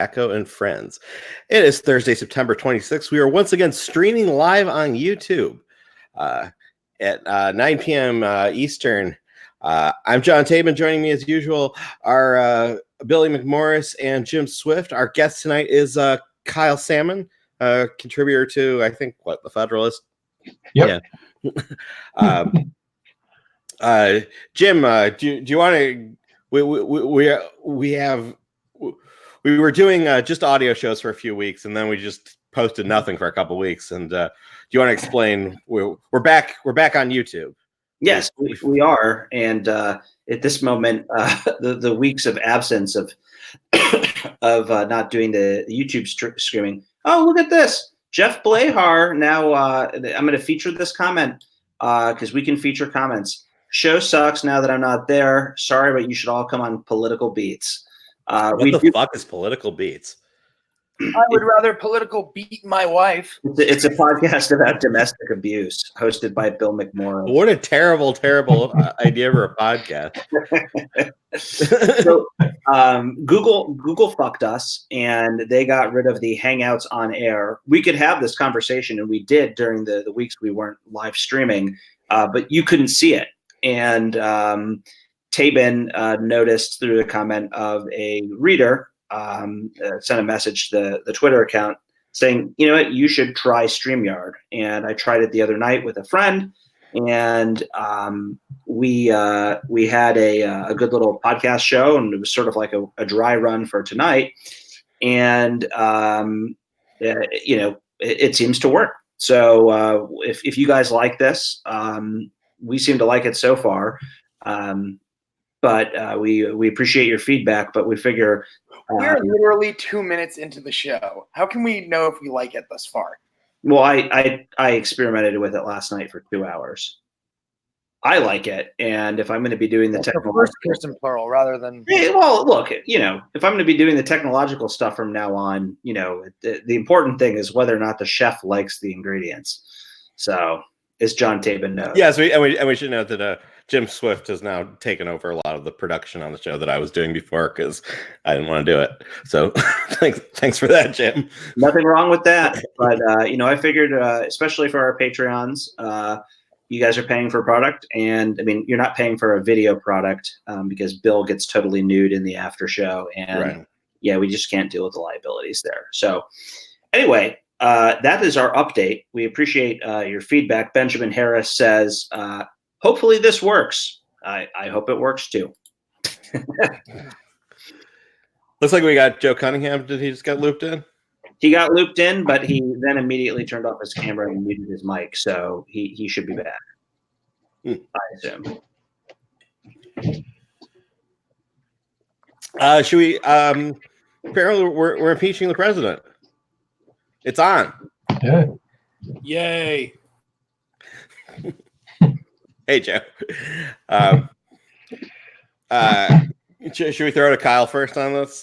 Echo and Friends. It is Thursday, September 26th. We are once again streaming live on YouTube at 9 p.m. Eastern. I'm John Tabin. Joining me as usual are Billy McMorris and Jim Swift. Our guest tonight is Kyle Sammin, contributor to, I think, The Federalist? Yep. Yeah. Jim, do you want to? We were doing just audio shows for a few weeks, and then we just posted nothing for a couple weeks. And do you want to explain? We're back. We're back on YouTube. Yes, we are. And at this moment, the weeks of absence of not doing the YouTube streaming. Oh, look at this, Jeff Blahar. Now I'm going to feature this comment because we can feature comments. Show sucks now that I'm not there. Sorry, but you should all come on Political Beats. What the fuck is Political Beats? I would rather Political beat my wife. It's a podcast about domestic abuse hosted by Bill McMorris. What a terrible, terrible idea for a podcast. So, Google fucked us, and they got rid of the Hangouts on air. We could have this conversation, and we did during the weeks we weren't live streaming, but you couldn't see it. And Tabin noticed through the comment of a reader, sent a message to the Twitter account saying, you know what, you should try StreamYard. And I tried it the other night with a friend, and we had a good little podcast show, and it was sort of like a dry run for tonight. And it seems to work. So if you guys like this, we seem to like it so far, but we appreciate your feedback. But we figure we're literally 2 minutes into the show. How can we know if we like it thus far? Well, I experimented with it last night for 2 hours. I like it, and if I'm going to be doing the first person plural rather than well, look, if I'm going to be doing the technological stuff from now on, the important thing is whether or not the chef likes the ingredients. So. As John Tabin knows. Yes, we should note that Jim Swift has now taken over a lot of the production on the show that I was doing before because I didn't want to do it. So thanks for that, Jim. Nothing wrong with that. But, I figured, especially for our Patreons, you guys are paying for a product. And, I mean, you're not paying for a video product because Bill gets totally nude in the after show. And, right. Yeah, we just can't deal with the liabilities there. So, anyway. That is our update. We appreciate your feedback. Benjamin Harris says, hopefully this works. I hope it works too. Looks like we got Joe Cunningham. Did he just get looped in? He got looped in, but he then immediately turned off his camera and muted his mic. So he should be back. I assume. Should we apparently we're impeaching the president. It's on. Yeah. Yay. Hey, Joe. Should we throw it to Kyle first on this?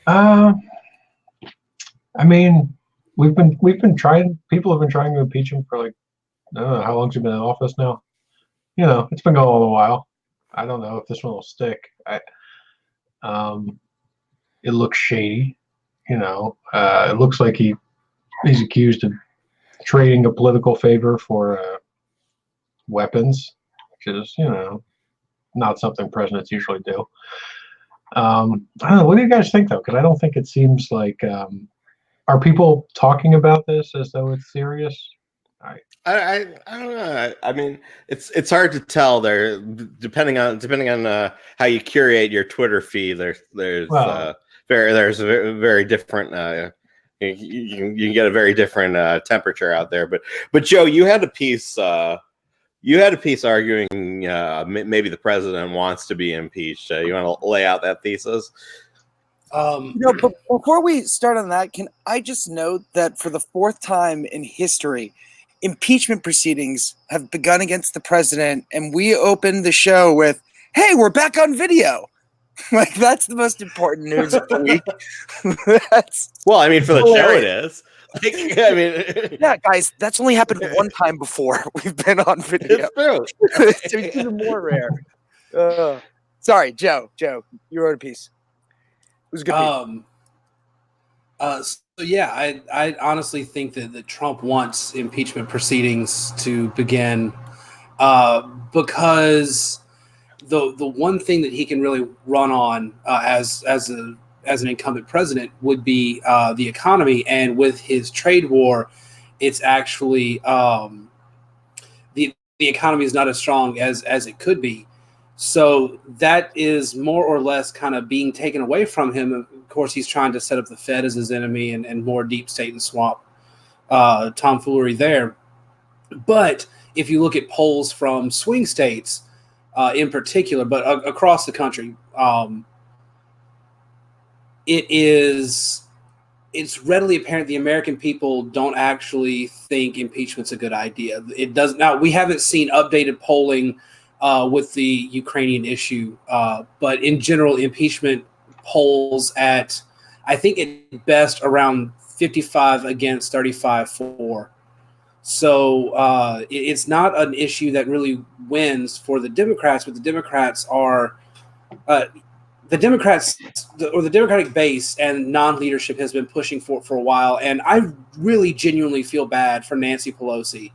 I mean, we've been trying. People have been trying to impeach him for I don't know how long he's been in office now. It's been going on a while. I don't know if this one will stick. It looks shady. It looks like he's accused of trading a political favor for weapons, which is, not something presidents usually do. I don't know. What do you guys think, though? Because I don't think it seems like are people talking about this as though it's serious? I don't know. I mean, it's hard to tell. There, depending on how you curate your Twitter feed. There's a very different. You can get a very different temperature out there. But Joe, you had a piece. You had a piece arguing maybe the president wants to be impeached. You want to lay out that thesis? But before we start on that, can I just note that for the fourth time in history, impeachment proceedings have begun against the president, and we opened the show with, "Hey, we're back on video." That's the most important news of the week. Well, I mean, for the show it is. Yeah, guys, that's only happened one time before we've been on video. It's true. It's even more rare. Sorry, Joe, you wrote a piece. was a good piece. So yeah, I honestly think that Trump wants impeachment proceedings to begin, because the one thing that he can really run on as an incumbent president would be the economy, and with his trade war, it's actually the economy is not as strong as it could be. So that is more or less kind of being taken away from him. Of course, he's trying to set up the Fed as his enemy and more deep state and swamp tomfoolery there. But if you look at polls from swing states in particular, but across the country, it's readily apparent the American people don't actually think impeachment's a good idea. It does now. We haven't seen updated polling with the Ukrainian issue, but in general, impeachment polls at, I think at best, around 55 against 35 for. So it's not an issue that really wins for the Democrats, but the Democrats are the Democratic base and non-leadership has been pushing for a while. And I really genuinely feel bad for Nancy Pelosi,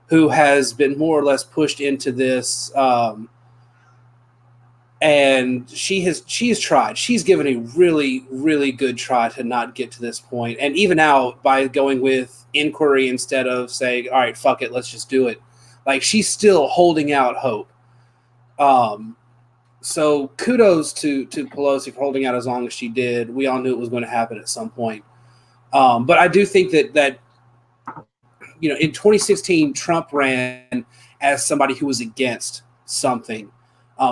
who has been more or less pushed into this. And she has tried. She's given a really, really good try to not get to this point. And even out by going with inquiry instead of saying, all right, fuck it, let's just do it. Like, she's still holding out hope. So kudos to Pelosi for holding out as long as she did. We all knew it was going to happen at some point. But I do think that in 2016, Trump ran as somebody who was against something.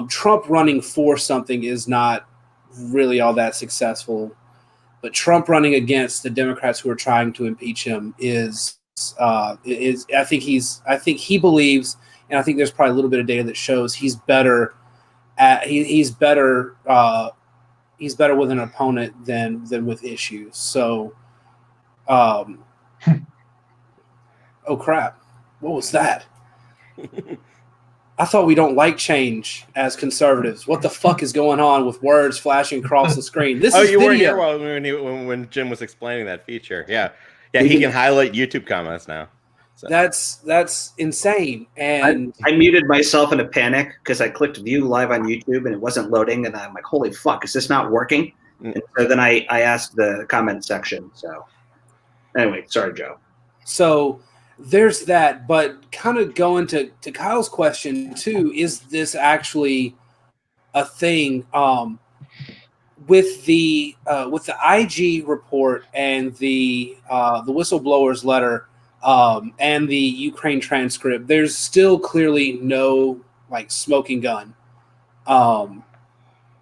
Trump running for something is not really all that successful, but Trump running against the Democrats who are trying to impeach him is I think he believes, and I think there's probably a little bit of data that shows he's better he's better with an opponent than with issues. So, oh crap, what was that? I thought we don't like change as conservatives. What the fuck is going on with words flashing across the screen? This is you weren't video. here when Jim was explaining that feature. Yeah, he can highlight YouTube comments now. So. That's insane. And I muted myself in a panic because I clicked view live on YouTube and it wasn't loading, and I'm like, holy fuck, is this not working? And so then I asked the comment section. So anyway, sorry, Joe. So there's that, but kind of going to Kyle's question too, is this actually a thing? With the IG report and the whistleblowers letter and the Ukraine transcript, there's still clearly no like smoking gun.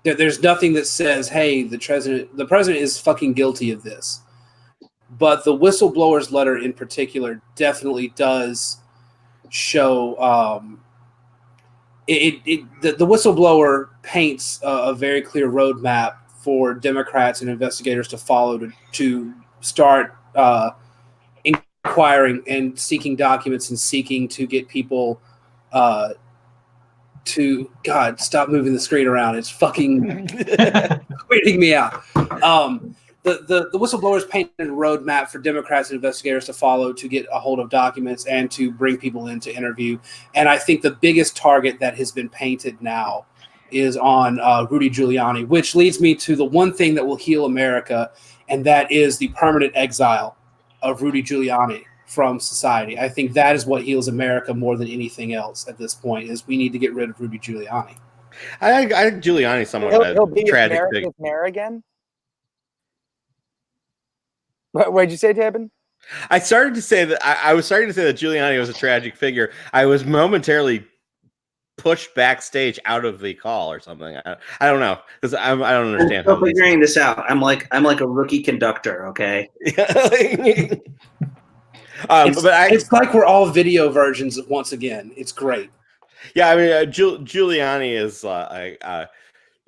There's nothing that says, hey, the president is fucking guilty of this. But the whistleblowers letter in particular definitely does show the whistleblower paints a very clear roadmap for Democrats and investigators to follow to start inquiring and seeking documents and seeking to get people to God, stop moving the screen around. It's fucking weirding me out. The whistleblowers painted a roadmap for Democrats and investigators to follow to get a hold of documents and to bring people in to interview. And I think the biggest target that has been painted now is on Rudy Giuliani, which leads me to the one thing that will heal America, and that is the permanent exile of Rudy Giuliani from society. I think that is what heals America more than anything else at this point, is we need to get rid of Rudy Giuliani. I think Giuliani's somewhat He'll be tragic. America's mayor again? What did you say, Tabin? I started to say that I was starting to say that Giuliani was a tragic figure. I was momentarily pushed backstage out of the call or something. I don't know, because I don't understand how. I'm figuring this out. I'm like a rookie conductor. Okay. It's like we're all video versions once again. It's great. Yeah, I mean, Giuliani is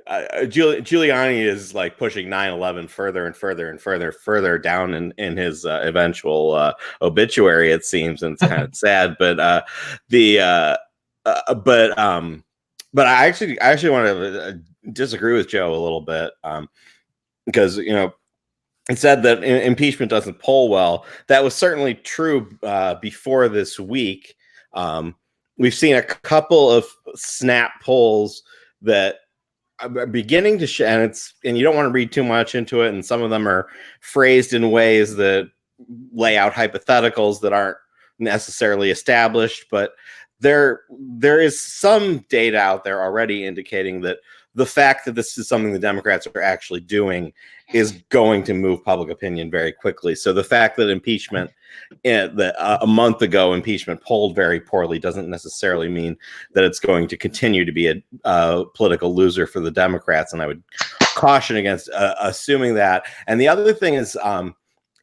Giuliani is like pushing 9/11 further and further and further down in his eventual obituary, it seems, and it's kind of sad. But I actually want to disagree with Joe a little bit. because it said that impeachment doesn't poll well. That was certainly true before this week. We've seen a couple of snap polls that are beginning to show, and you don't want to read too much into it, and some of them are phrased in ways that lay out hypotheticals that aren't necessarily established, but there is some data out there already indicating that the fact that this is something the Democrats are actually doing is going to move public opinion very quickly. So the fact that impeachment, a month ago, impeachment polled very poorly doesn't necessarily mean that it's going to continue to be a political loser for the Democrats. And I would caution against assuming that. And the other thing is,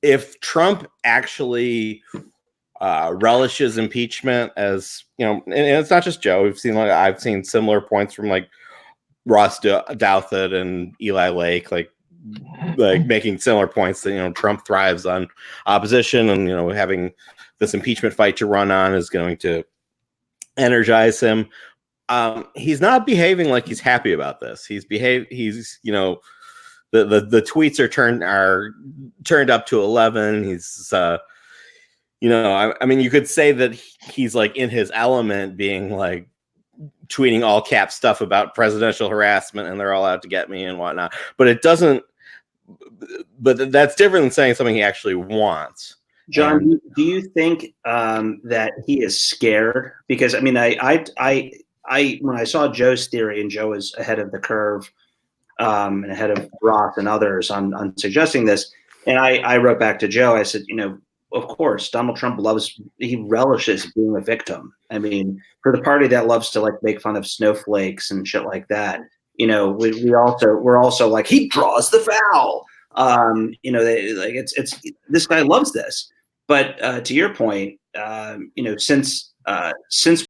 if Trump actually relishes impeachment, as and it's not just Joe. I've seen similar points from like Ross Douthat and Eli Lake, like making similar points that Trump thrives on opposition, and having this impeachment fight to run on is going to energize him. He's not behaving like he's happy about this. The tweets are turned up to 11. He's I mean, you could say that he's like in his element, being like tweeting all cap stuff about presidential harassment and they're all out to get me and whatnot. But it doesn't. But that's different than saying something he actually wants. John, do you think that he is scared? Because I mean, I when I saw Joe's theory, and Joe is ahead of the curve, and ahead of Roth and others on suggesting this, and I wrote back to Joe. I said, of course, Donald Trump he relishes being a victim. I mean, for the party that loves to like make fun of snowflakes and shit like that, we're also like, he draws the foul. It's this guy loves this. But to your point, since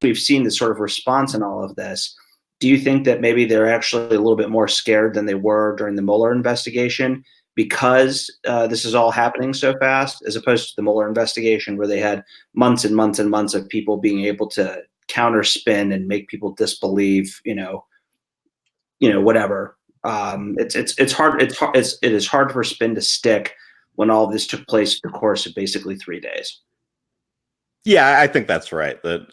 we've seen this sort of response in all of this, do you think that maybe they're actually a little bit more scared than they were during the Mueller investigation, because this is all happening so fast, as opposed to the Mueller investigation, where they had months and months and months of people being able to counterspin and make people disbelieve, whatever. It's hard. It is hard for spin to stick when all this took place in the course of basically 3 days. Yeah, I think that's right. The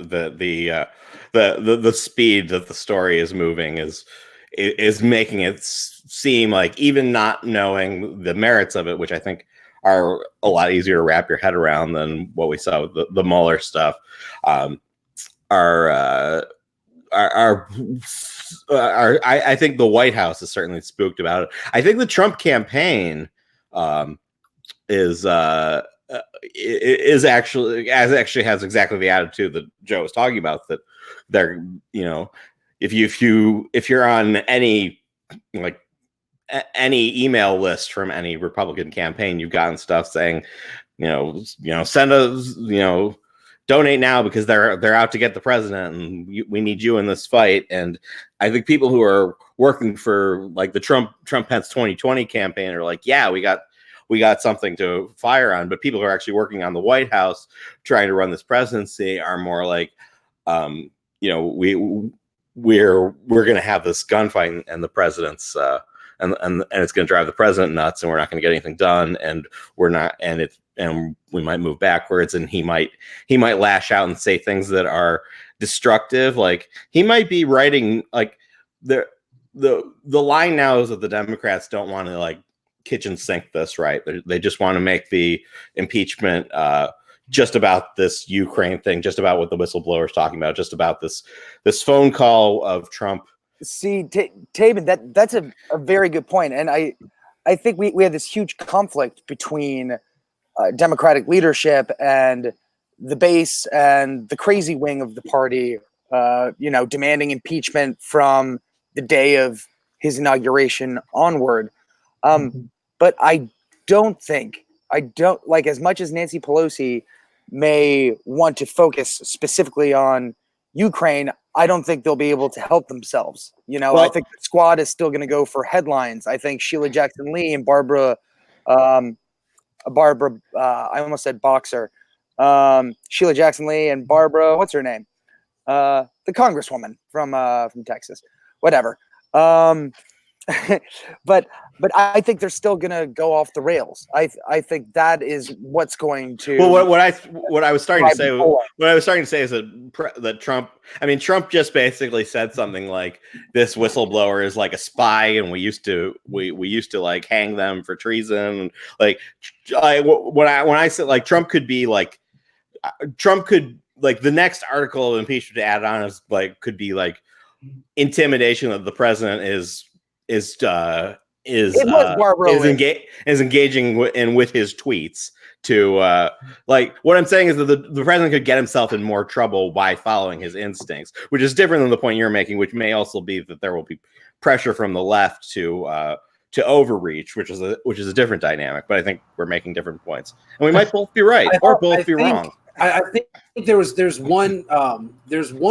speed that the story is moving is making it seem like, even not knowing the merits of it, which I think are a lot easier to wrap your head around than what we saw with the Mueller stuff, I think the White House is certainly spooked about it. I think the Trump campaign is actually has exactly the attitude that Joe was talking about, that they're if you're on any email list from any Republican campaign, you've gotten stuff saying send us donate now because they're out to get the president and we need you in this fight. And I think people who are working for like the Trump Pence 2020 campaign are like, yeah, we got something to fire on. But people who are actually working on the White House trying to run this presidency are more like, we're going to have this gunfight, and the president's and it's going to drive the president nuts, and we're not going to get anything done, and we're not, and we might move backwards, and he might lash out and say things that are destructive. Like, he might be writing, like, the line now is that the Democrats don't want to like kitchen sink this, right? They just want to make the impeachment just about this Ukraine thing, just about what the whistleblower is talking about, just about this phone call of Trump. See, Tabin, that's a very good point. And I think we have this huge conflict between Democratic leadership and the base and the crazy wing of the party, demanding impeachment from the day of his inauguration onward. But I don't like, as much as Nancy Pelosi may want to focus specifically on Ukraine, I don't think they'll be able to help themselves. I think the squad is still going to go for headlines. I think Sheila Jackson Lee and Barbara, I almost said boxer. Sheila Jackson Lee and Barbara, what's her name? The Congresswoman from Texas, whatever. but I think they're still going to go off the rails. I think that is what's going to. Well, what I was starting to say is that Trump. I mean, Trump just basically said something like, "This whistleblower is like a spy, and we used to like hang them for treason." Like, when I said like Trump could the next article of impeachment to add on is like could be like intimidation of the president is engaging with his tweets to like what I'm saying is that the president could get himself in more trouble by following his instincts, which is different than the point you're making, which may also be that there will be pressure from the left to overreach, which is a different dynamic. But I think we're making different points, and we might both be right or both be wrong. I think there's one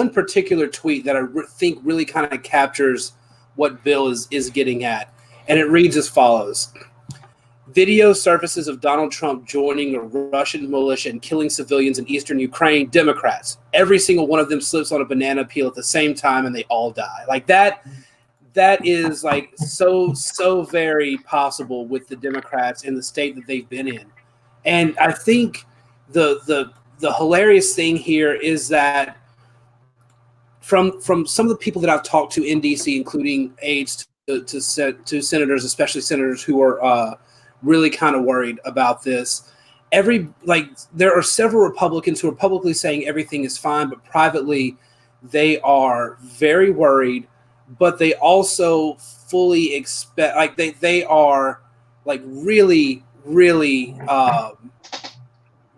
particular tweet that I think really kind of captures what Bill is getting at, and it reads as follows: video surfaces of Donald Trump joining a Russian militia and killing civilians in eastern Ukraine. Democrats, every single one of them slips on a banana peel at the same time, and they all die. Like that is like so very possible with the Democrats in the state that they've been in, and I think the hilarious thing here is that from some of the people that I've talked to in DC, including aides to senators, especially senators who are really kind of worried about this, there are several Republicans who are publicly saying everything is fine, but privately they are very worried, but they also fully expect, like they are like really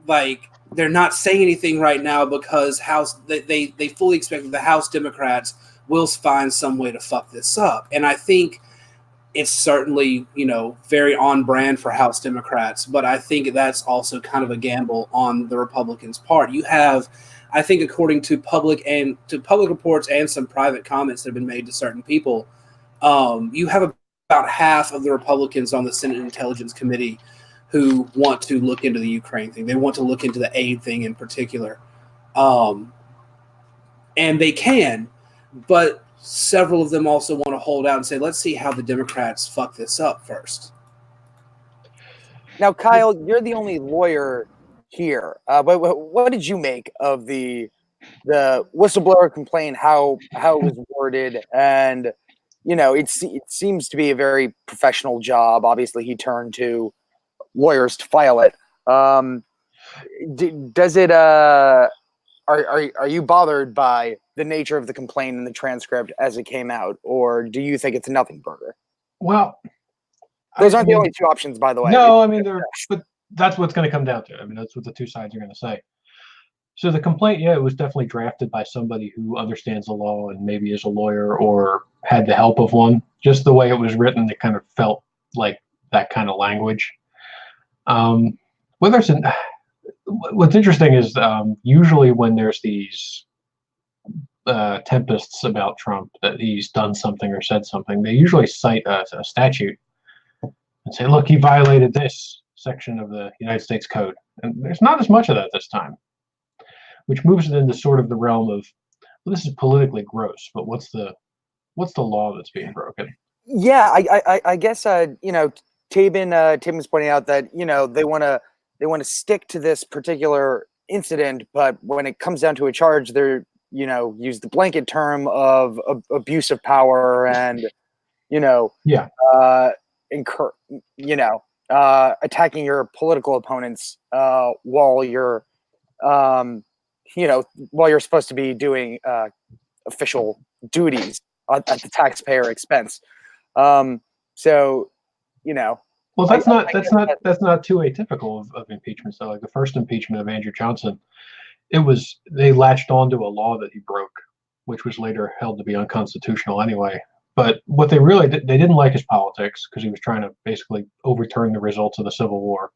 like they're not saying anything right now because they fully expect that the House Democrats will find some way to fuck this up. And I think it's certainly, very on brand for House Democrats, but I think that's also kind of a gamble on the Republicans' part. You have, I think, according to public reports and some private comments that have been made to certain people, you have about half of the Republicans on the Senate Intelligence Committee who want to look into the Ukraine thing. They want to look into the aid thing in particular. And they can, but several of them also want to hold out and say, let's see how the Democrats fuck this up first. Now, Kyle, you're the only lawyer here. What did you make of the whistleblower complaint, how it was worded? And, it seems to be a very professional job. Obviously, he turned to lawyers to file it. Does it are you bothered by the nature of the complaint and the transcript as it came out, or do you think it's a nothing burger? Well, those aren't the only two options, by the way. No, but that's what's going to come down to. I mean, that's what the two sides are going to say. So the complaint, it was definitely drafted by somebody who understands the law and maybe is a lawyer or had the help of one. Just the way it was written, it kind of felt like that kind of language. What's interesting is usually when there's these tempests about Trump that he's done something or said something, they usually cite a statute and say, look, he violated this section of the United States Code. And there's not as much of that this time, which moves it into sort of the realm of, well, this is politically gross, but what's the law that's being broken? Yeah, I guess Tabin's pointing out that they want to stick to this particular incident, but when it comes down to a charge, they're use the blanket term of abuse of power and attacking your political opponents while you're supposed to be doing official duties at the taxpayer expense. Well, that's not too atypical of impeachment. So, like the first impeachment of Andrew Johnson, they latched onto a law that he broke, which was later held to be unconstitutional anyway. But what they really did, they didn't like his politics because he was trying to basically overturn the results of the Civil War,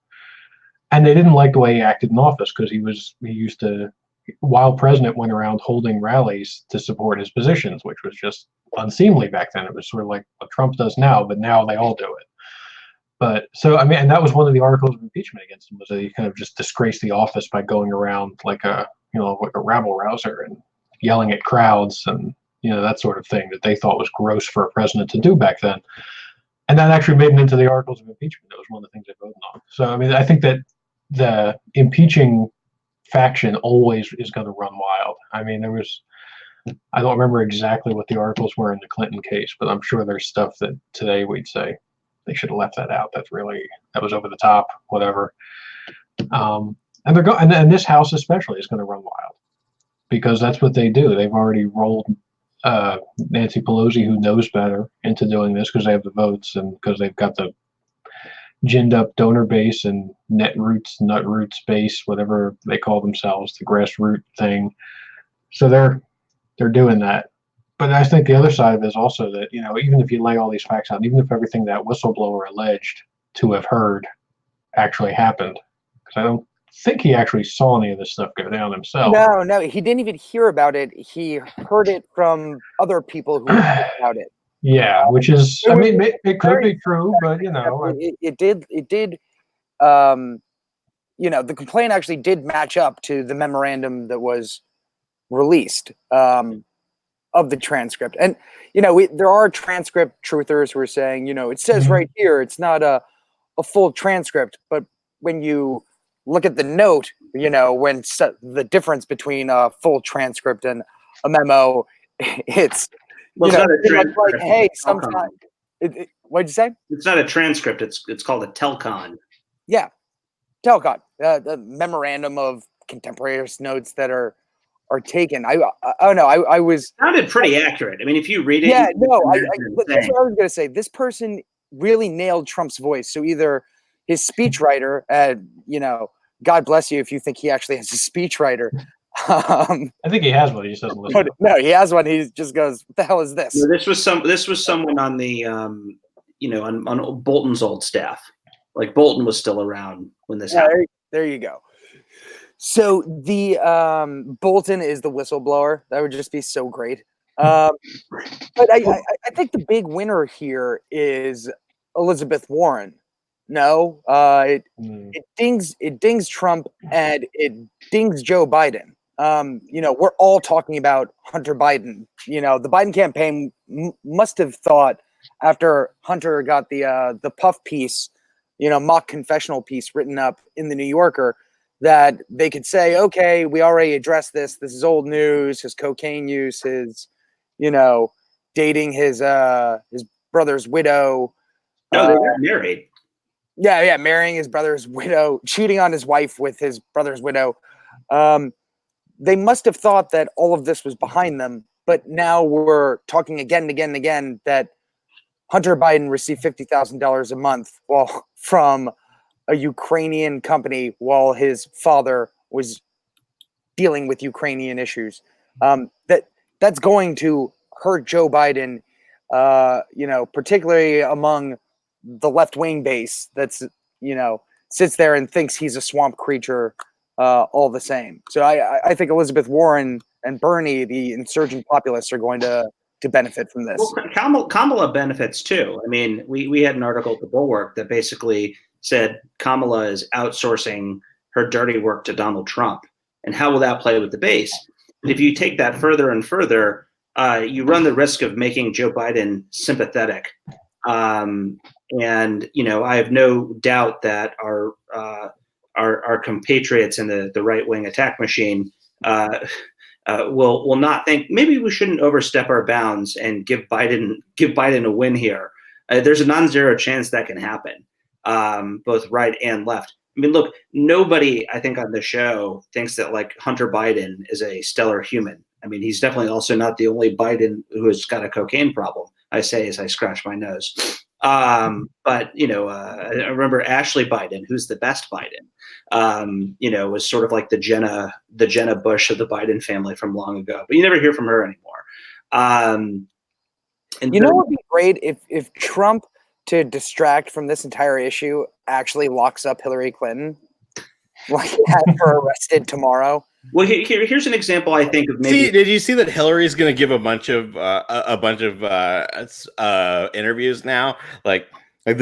and they didn't like the way he acted in office because he used to, while president, went around holding rallies to support his positions, which was just unseemly back then. It was sort of like what Trump does now, but now they all do it. But so, I mean, and that was one of the articles of impeachment against him, was that he kind of just disgraced the office by going around like a rabble rouser and yelling at crowds. And that sort of thing that they thought was gross for a president to do back then. And that actually made it into the articles of impeachment. That was one of the things they voted on. So, I mean, I think that the impeaching faction always is going to run wild. I mean, I don't remember exactly what the articles were in the Clinton case, but I'm sure there's stuff that today we'd say they should have left that out. That was over the top, whatever. And and this House especially is going to run wild because that's what they do. They've already rolled Nancy Pelosi, who knows better, into doing this because they have the votes and because they've got the ginned up donor base and nut roots base, whatever they call themselves, the grassroots thing. So they're doing that. But I think the other side of it is also that, even if you lay all these facts out, even if everything that whistleblower alleged to have heard actually happened, because I don't think he actually saw any of this stuff go down himself. No, he didn't even hear about it. He heard it from other people who heard about it. Yeah, which is, I mean, it could be true, but it did. The complaint actually did match up to the memorandum that was released of the transcript. And there are transcript truthers who are saying, it says right here it's not a full transcript, but when you look at the note, when the difference between a full transcript and a memo, it's not a transcript. Like, hey, sometimes what'd you say? It's not a transcript. It's called a telcon. Yeah, telcon, the memorandum of contemporaneous notes that are taken. I don't know. I was sounded pretty accurate. I mean, if you read it, yeah, no. That's what I was gonna say. This person really nailed Trump's voice. So either his speechwriter, God bless you if you think he actually has a speechwriter. I think he has one. He just doesn't listen. No, he has one. He just goes, "What the hell is this?" No, this was someone on the on Bolton's old staff. Like Bolton was still around when this happened. There you go. So the Bolton is the whistleblower. That would just be so great. But I think the big winner here is Elizabeth Warren. No, it dings Trump and it dings Joe Biden. We're all talking about Hunter Biden. The Biden campaign must have thought after Hunter got the puff piece, mock confessional piece written up in the New Yorker, that they could say, okay, we already addressed this. This is old news. His cocaine use, his, dating his brother's widow. No, they got married. Yeah, marrying his brother's widow, cheating on his wife with his brother's widow. They must have thought that all of this was behind them, but now we're talking again and again and again that Hunter Biden received $50,000 a month from a Ukrainian company while his father was dealing with Ukrainian issues. That's going to hurt Joe Biden, particularly among the left-wing base that's, sits there and thinks he's a swamp creature all the same. So I think Elizabeth Warren and Bernie, the insurgent populists, are going to benefit from this. Well, Kamala benefits too. I mean, we had an article at the Bulwark that basically said Kamala is outsourcing her dirty work to Donald Trump. And how will that play with the base? And if you take that further and further, you run the risk of making Joe Biden sympathetic. And I have no doubt that our compatriots in the right wing attack machine will not think maybe we shouldn't overstep our bounds and give Biden a win here. There's a non-zero chance that can happen, both right and left. I mean, look, nobody I think on the show thinks that like Hunter Biden is a stellar human. I mean, he's definitely also not the only Biden who has got a cocaine problem. I say as I scratch my nose. But I remember Ashley Biden, who's the best Biden, was sort of like the Jenna Bush of the Biden family from long ago, but you never hear from her anymore. And what would be great if Trump, to distract from this entire issue, actually locks up Hillary Clinton, like had her arrested tomorrow. Well, here's an example. I think of maybe. Did you see that Hillary's going to give a bunch of interviews now? Like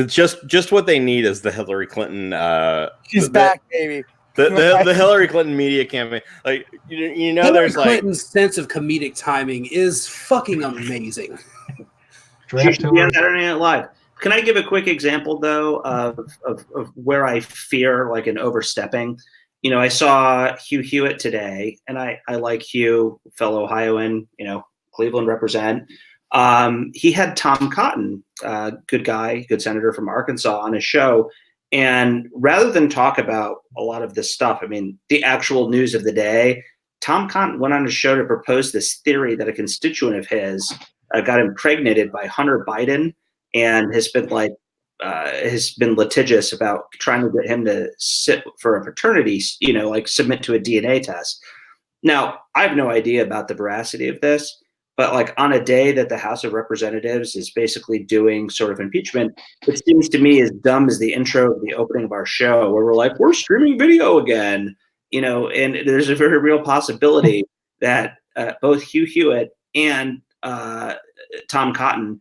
just what they need is the Hillary Clinton. She's back, baby. The Hillary Clinton media campaign, like you know, Hillary there's Clinton's sense of comedic timing is fucking amazing. She should be on Saturday Night Live. Can I give a quick example though of where I fear like an overstepping? You know, I saw Hugh Hewitt today, and I like Hugh, fellow Ohioan, you know, Cleveland represent. He had Tom Cotton, good guy, good senator from Arkansas, on his show. And rather than talk about a lot of this stuff, I mean, the actual news of the day, Tom Cotton went on his show to propose this theory that a constituent of his got impregnated by Hunter Biden and has been litigious about trying to get him to sit for a paternity, you know, like submit to a DNA test. Now, I have no idea about the veracity of this, but like on a day that the House of Representatives is basically doing sort of impeachment, it seems to me as dumb as the intro of the opening of our show, where we're like, we're streaming video again, you know, and there's a very real possibility that both Hugh Hewitt and Tom Cotton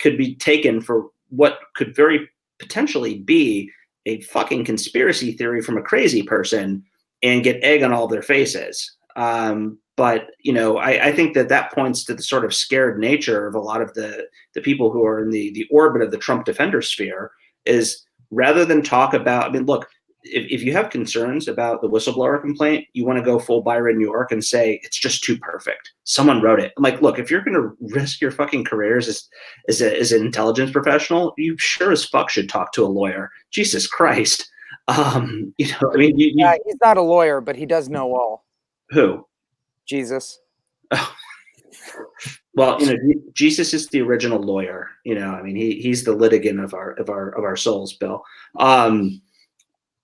could be taken for what could very potentially be a fucking conspiracy theory from a crazy person and get egg on all their faces. But, you know, I think that points to the sort of scared nature of a lot of the people who are in the orbit of the Trump defender sphere, is rather than talk about, I mean, look, if you have concerns about the whistleblower complaint, you want to go full Byron New York and say, it's just too perfect. Someone wrote it. I'm like, look, if you're going to risk your fucking careers as an intelligence professional, you sure as fuck should talk to a lawyer. Jesus Christ. You know, I mean, yeah, he's not a lawyer, but he does know all. Who? Jesus. Well, you know, Jesus is the original lawyer. You know, I mean, he's the litigant of our souls, Bill.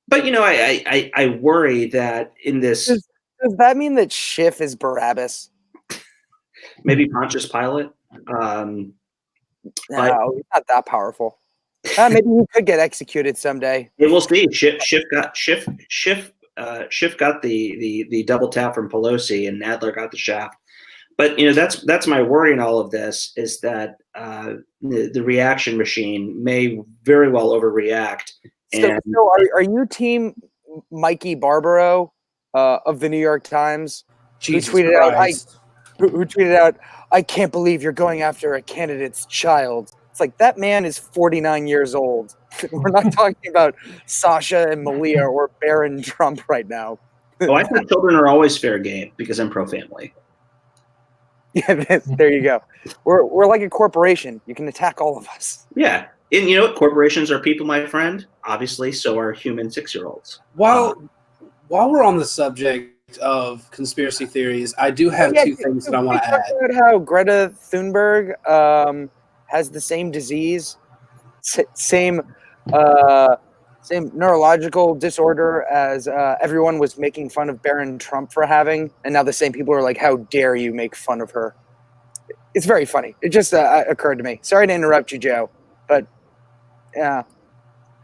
But you know, I worry that in this. Does that mean that Schiff is Barabbas? Maybe Pontius Pilate. No, he's not that powerful. Maybe he could get executed someday. Yeah, we'll see. Schiff got the double tap from Pelosi, and Nadler got the shaft. But you know, that's my worry in all of this, is that the reaction machine may very well overreact. So are you team Mikey Barbaro of the New York Times, who tweeted out, I can't believe you're going after a candidate's child. It's like, that man is 49 years old. We're not talking about Sasha and Malia or Barron Trump right now. Oh, I think children are always fair game because I'm pro-family. Yeah, there you go. We're like a corporation. You can attack all of us. Yeah. And you know what? Corporations are people, my friend. Obviously, so are human 6-year-olds. While we're on the subject of conspiracy theories, I do have two things that I want to add. About how Greta Thunberg has the same disease, same neurological disorder as everyone was making fun of Barron Trump for having, and now the same people are like, how dare you make fun of her? It's very funny. It just occurred to me. Sorry to interrupt you, Joe, but yeah.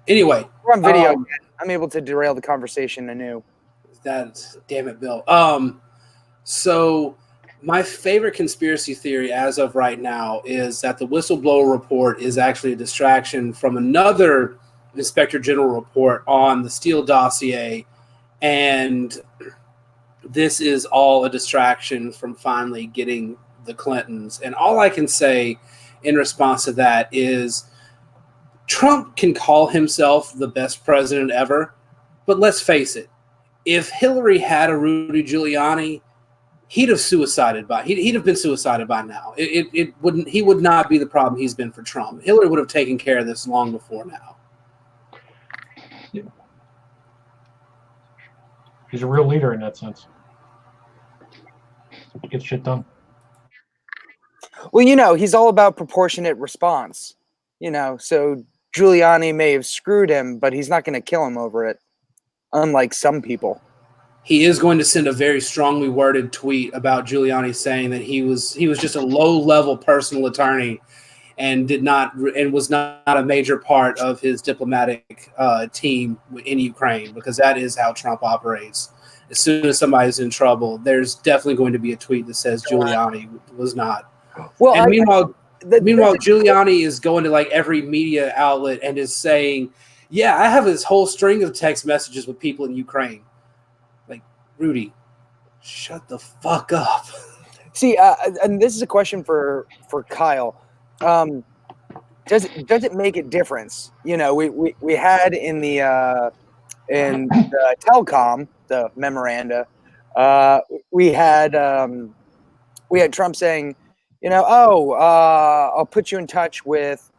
Anyway, we're on video. I'm able to derail the conversation anew. Damn it, Bill. So my favorite conspiracy theory as of right now is that the whistleblower report is actually a distraction from another Inspector General report on the Steele dossier, and this is all a distraction from finally getting the Clintons. And all I can say in response to that is, Trump can call himself the best president ever, but let's face it, if Hillary had a Rudy Giuliani, he'd have been suicided by now. He would not be the problem he's been for Trump. Hillary would have taken care of this long before now. Yeah. He's a real leader in that sense. He gets shit done. Well, you know, he's all about proportionate response. You know, so Giuliani may have screwed him, but he's not going to kill him over it, unlike some people. He is going to send a very strongly worded tweet about Giuliani, saying that he was just a low-level personal attorney and was not a major part of his diplomatic team in Ukraine, because that is how Trump operates. As soon as somebody's in trouble, there's definitely going to be a tweet that says Giuliani was not. Well, and meanwhile, Giuliani is going to like every media outlet and is saying, yeah, I have this whole string of text messages with people in Ukraine. Rudy, shut the fuck up. See, and this is a question for Kyle. Does it make a difference? You know, we had in the telecom, the memoranda, we had Trump saying, you know, I'll put you in touch with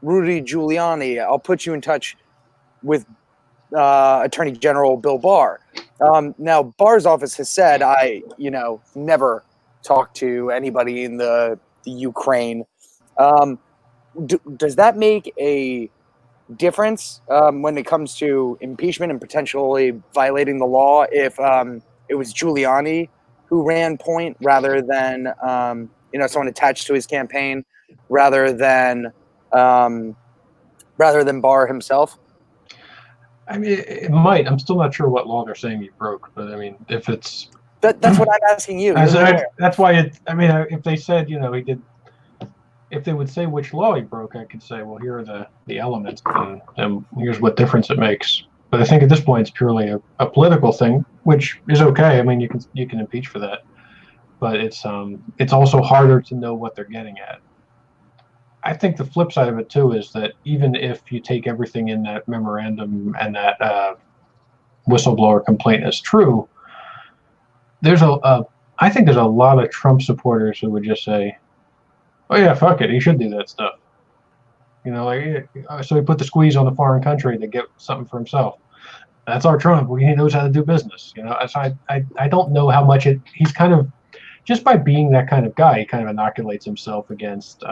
Rudy Giuliani. I'll put you in touch with Attorney General Bill Barr. Now, Barr's office has said, I never talked to anybody in the Ukraine. Does that make a difference when it comes to impeachment and potentially violating the law if it was Giuliani who ran point rather than someone attached to his campaign rather than Barr himself? I mean, it might. I'm still not sure what law they're saying he broke, but I mean, if it's that's what I'm asking you. That's why if they said he did, if they would say which law he broke, I could say, well, here are the elements, and here's what difference it makes. But I think at this point it's purely a political thing, which is okay. I mean, you can impeach for that, but it's also harder to know what they're getting at. I think the flip side of it too is that even if you take everything in that memorandum and that whistleblower complaint as true, I think there's a lot of Trump supporters who would just say, "Oh yeah, fuck it, he should do that stuff." So he put the squeeze on the foreign country to get something for himself. That's our Trump. He knows how to do business. So I don't know how much he's kind of, just by being that kind of guy, he kind of inoculates himself against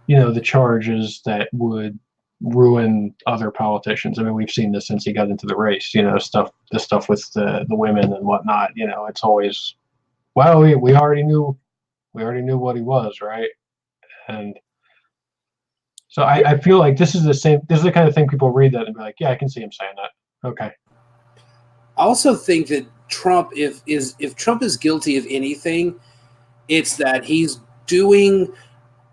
the charges that would ruin other politicians. I mean, we've seen this since he got into the race, the stuff with the women and whatnot. It's always, well, we already knew what he was, right? And so I feel like this is the kind of thing people read that and be like, yeah, I can see him saying that. Okay. I also think that Trump, if Trump is guilty of anything, it's that he's doing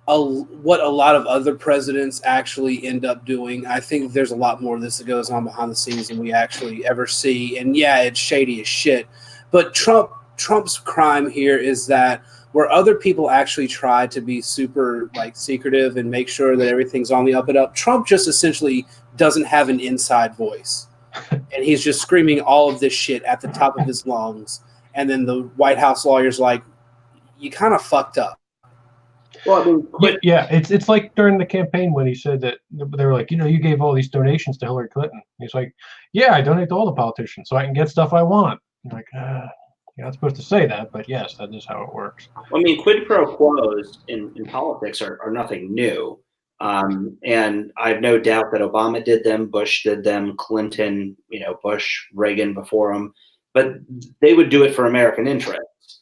what a lot of other presidents actually end up doing. I think there's a lot more of this that goes on behind the scenes than we actually ever see. And yeah, it's shady as shit. But Trump's crime here is that where other people actually try to be super secretive and make sure that everything's on the up and up, Trump just essentially doesn't have an inside voice. And he's just screaming all of this shit at the top of his lungs. And then the White House lawyer's like, you kind of fucked up. Well, I mean, yeah, it's like during the campaign when he said that they were like, you gave all these donations to Hillary Clinton. He's like, yeah, I donate to all the politicians so I can get stuff I want. I'm like, you're not supposed to say that, but yes, that is how it works. I mean, quid pro quos in politics are nothing new. And I have no doubt that Obama did them, Bush did them, Clinton, Bush, Reagan before him, but they would do it for American interests,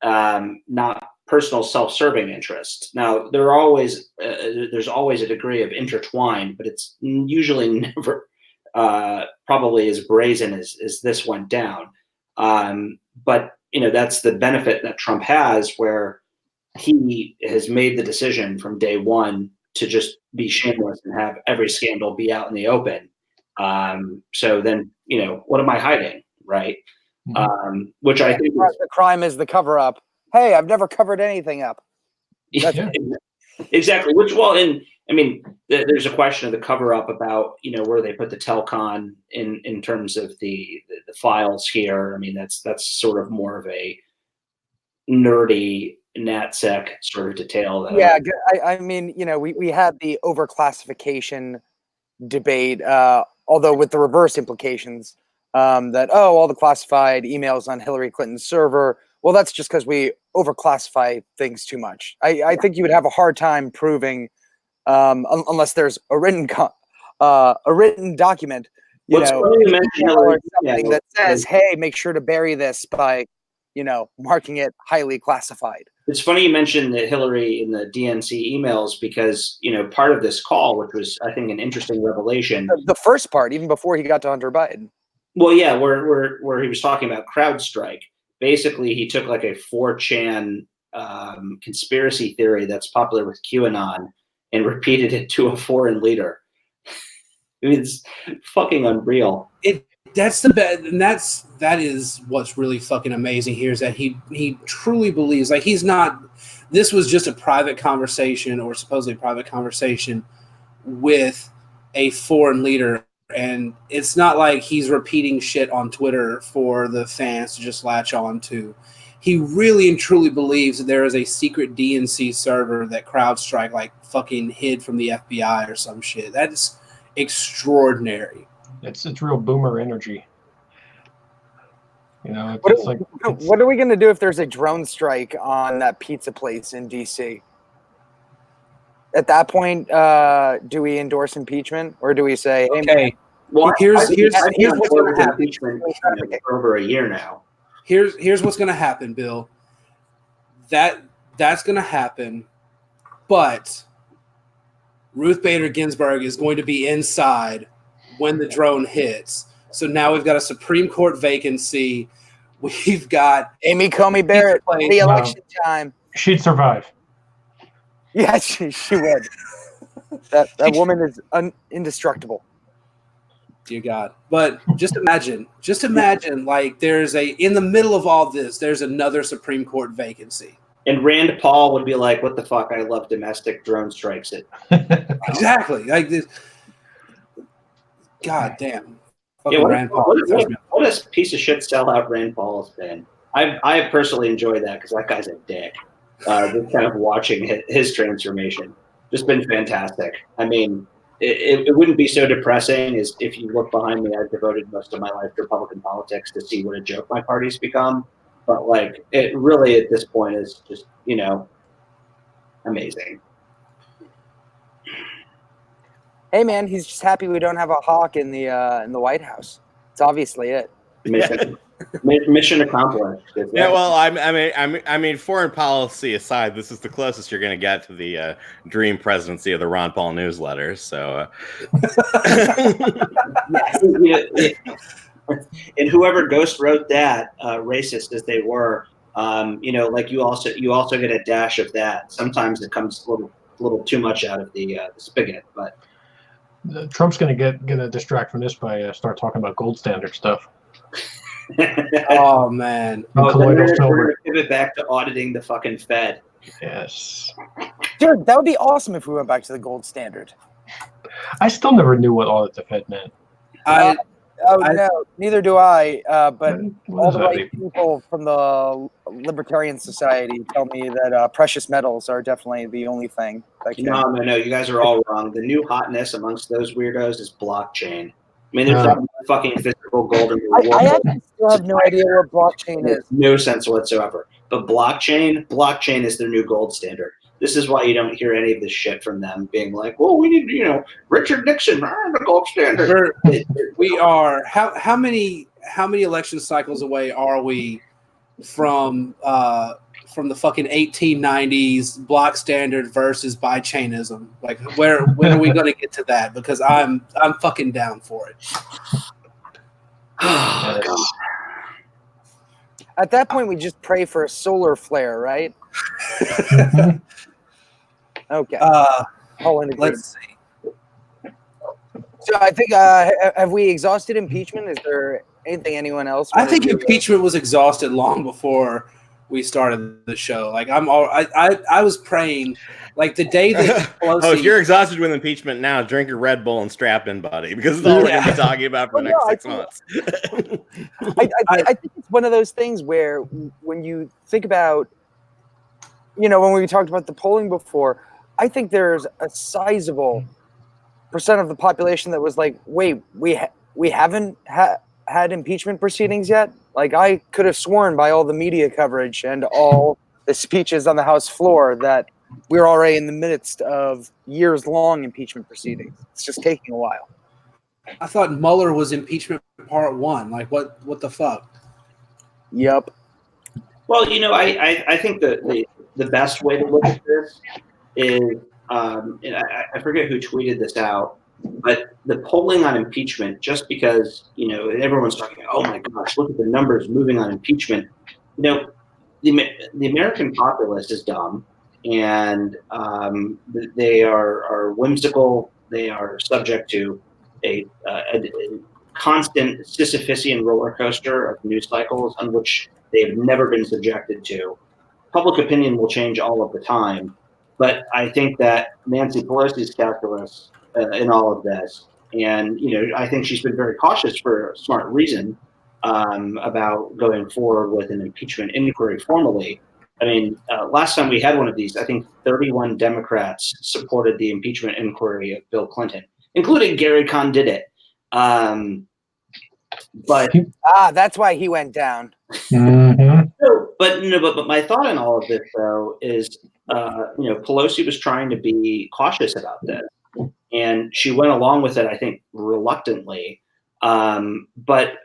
not personal self-serving interests. Now, there's always a degree of intertwined, but it's usually never probably as brazen as this went down. But that's the benefit that Trump has, where he has made the decision from day one to just be shameless and have every scandal be out in the open. So then, what am I hiding, right? Which I think the crime is the cover-up. Hey, I've never covered anything up. Yeah, exactly. There's a question of the cover-up about where they put the telcon in terms of the files here. I mean, that's sort of more of a nerdy NatSec sort of detail. Yeah, I mean, we had the overclassification debate, although with the reverse implications that all the classified emails on Hillary Clinton's server. Well, that's just because we overclassify things too much. I think you would have a hard time proving, unless there's a written document, something that says, "Hey, make sure to bury this by, marking it highly classified." It's funny you mentioned that Hillary in the DNC emails because part of this call, which was I think an interesting revelation, the first part, even before he got to Hunter Biden. Well, yeah, where he was talking about CrowdStrike. Basically, he took like a 4chan conspiracy theory that's popular with QAnon and repeated it to a foreign leader. I mean, it's fucking unreal. That's the best, and that is what's really fucking amazing here is that he truly believes, like, he's not. This was just a private conversation, or supposedly private conversation, with a foreign leader, and it's not like he's repeating shit on Twitter for the fans to just latch on to. He really and truly believes that there is a secret DNC server that CrowdStrike like fucking hid from the FBI or some shit. That's extraordinary. It's real boomer energy. You know, what are we going to do if there's a drone strike on that pizza place in DC? At that point, do we endorse impeachment, or do we say, "Hey, okay, man, Well, here's I've been what's on board going with to happen. impeachment for over a year now. Here's what's going to happen, Bill. That's going to happen, but Ruth Bader Ginsburg is going to be inside when the drone hits. So now we've got a Supreme Court vacancy. We've got Amy Coney Barrett, re-election time." she'd survive. Yeah, she would. That woman is indestructible. Dear God. But just imagine, like, in the middle of all this, there's another Supreme Court vacancy. And Rand Paul would be like, "What the fuck? I love domestic drone strikes." Exactly. Like this. God damn. Yeah, Rand Paul. What a piece of shit sellout Rand Paul has been. I personally enjoy that because that guy's a dick. Just kind of watching his transformation, just been fantastic. I mean, it wouldn't be so depressing as if you look behind me. I've devoted most of my life to Republican politics to see what a joke my party's become. But like, it really at this point is just, you know, amazing. Hey, man, he's just happy we don't have a hawk in the White House. It's obviously it. Mission accomplished. Yeah, well, I mean, foreign policy aside, this is the closest you're going to get to the dream presidency of the Ron Paul newsletter. So, and whoever ghost wrote that, racist as they were, you know, like you also get a dash of that. Sometimes it comes a little too much out of the spigot, but Trump's going to get distract from this by start talking about gold standard stuff. Oh man! We're gonna pivot back to auditing the fucking Fed. Yes, dude, that would be awesome if we went back to the gold standard. I still never knew what audit the Fed meant. No, neither do I. But What all does the that right mean? people from the Libertarian Society tell me that precious metals are definitely the only thing that can. No, you guys are all wrong. The new hotness amongst those weirdos is blockchain. I mean, there's not fucking physical gold in the world. I actually still have no idea what blockchain is. No sense whatsoever. But blockchain is their new gold standard. This is why you don't hear any of this shit from them being like, well, we need, you know, Richard Nixon, the gold standard. We are how many election cycles away are we from the fucking 1890s block standard versus bichainism? Like, when are we going to get to that? Because I'm fucking down for it. Oh, God. At that point, we just pray for a solar flare, right? Okay. Let's see. So I think have we exhausted impeachment? Is there anything anyone else? I think impeachment was exhausted long before we started the show. Like I was praying, like the day that Pelosi, if you're exhausted with impeachment now, drink your Red Bull and strap in, buddy, because it's all we're going to be talking about for the next 6 months. I think it's one of those things where when you think about, you know, when we talked about the polling before, I think there's a sizable percent of the population that was like, wait, we haven't had impeachment proceedings yet? Like, I could have sworn by all the media coverage and all the speeches on the House floor that we're already in the midst of years-long impeachment proceedings. It's just taking a while. I thought Mueller was impeachment part 1. Like, what the fuck? Yep. Well, you know, I think the best way to look at this is, and I forget who tweeted this out, but the polling on impeachment, just because, you know, everyone's talking, oh my gosh, look at the numbers moving on impeachment. You know, the American populace is dumb, and they are whimsical. They are subject to a constant Sisyphusian roller coaster of news cycles on which they have never been subjected to. Public opinion will change all of the time, but I think that Nancy Pelosi's calculus in all of this, and I think she's been very cautious for a smart reason about going forward with an impeachment inquiry formally. I mean, last time we had one of these, I think 31 Democrats supported the impeachment inquiry of Bill Clinton, including Gary Condit. But that's why he went down. Mm-hmm. But my thought in all of this, though, is Pelosi was trying to be cautious about this, and she went along with it, I think, reluctantly. But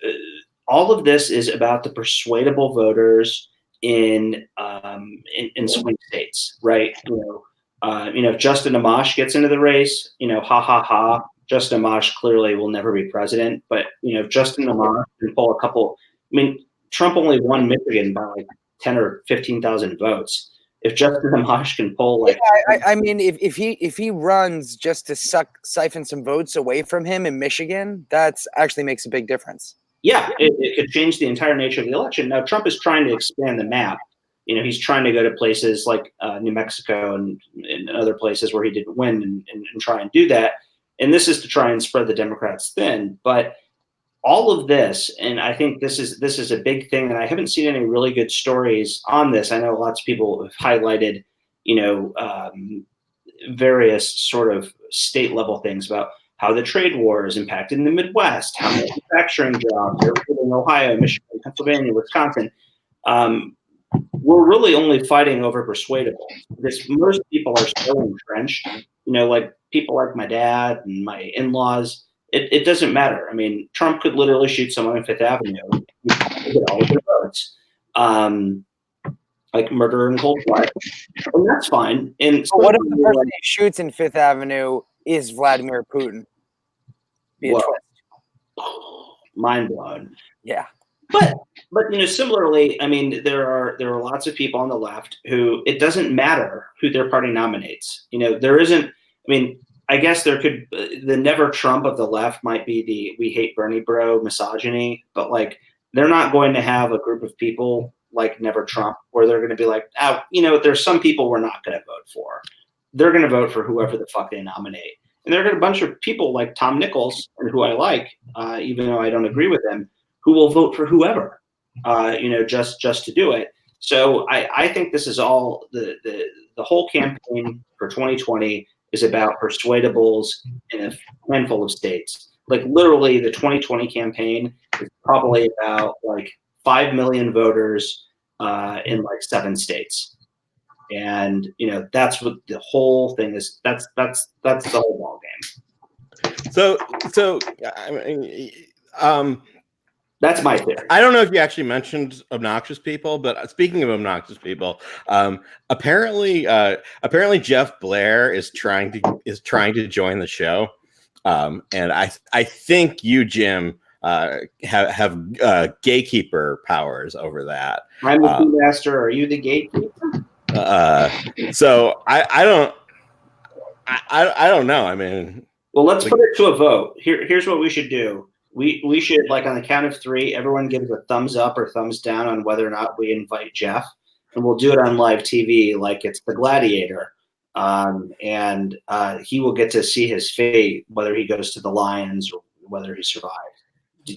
all of this is about the persuadable voters in swing states, right? If Justin Amash gets into the race, ha ha ha. Justin Amash clearly will never be president, but if Justin Amash can pull a couple, Trump only won Michigan by like 10 or 15,000 votes. If Justin Amash can pull if he runs just to siphon some votes away from him in Michigan, that's actually makes a big difference. Yeah, it could change the entire nature of the election. Now Trump is trying to expand the map. He's trying to go to places like New Mexico and other places where he didn't win and try and do that. And this is to try and spread the Democrats thin. But all of this, and I think this is a big thing, and I haven't seen any really good stories on this. I know lots of people have highlighted, various sort of state level things about how the trade war is impacted in the Midwest, how manufacturing jobs are in Ohio, Michigan, Pennsylvania, Wisconsin. We're really only fighting over persuadable because most people are so entrenched, like people like my dad and my in-laws. It doesn't matter. I mean, Trump could literally shoot someone on Fifth Avenue and get all of their votes, like murder in cold blood, and that's fine. And so what if the person he shoots in Fifth Avenue is Vladimir Putin? Mind blown. Yeah. But similarly, I mean, there are lots of people on the left who it doesn't matter who their party nominates. There isn't. I mean, I guess there could the never Trump of the left might be the we hate Bernie bro misogyny, but like they're not going to have a group of people like never Trump where they're going to be like, there's some people we're not going to vote for. They're going to vote for whoever the fuck they nominate. And there are a bunch of people like Tom Nichols, who I like, even though I don't agree with him, who will vote for whoever, just to do it. So I think this is all the whole campaign for 2020 is about persuadables in a handful of states. Like literally the 2020 campaign is probably about like 5 million voters in like 7 states. And that's what the whole thing is. That's the whole ball game. So I mean, that's my theory. I don't know if you actually mentioned obnoxious people, but speaking of obnoxious people, apparently Jeff Blair is trying to join the show, and I think you, Jim, have gatekeeper powers over that. I'm the key master. Are you the gatekeeper? So I don't know. I mean, well, let's put it to a vote. Here's what we should do. We should, like, on the count of 3, everyone gives a thumbs up or thumbs down on whether or not we invite Jeff, and we'll do it on live TV like it's the Gladiator. And he will get to see his fate, whether he goes to the Lions or whether he survives.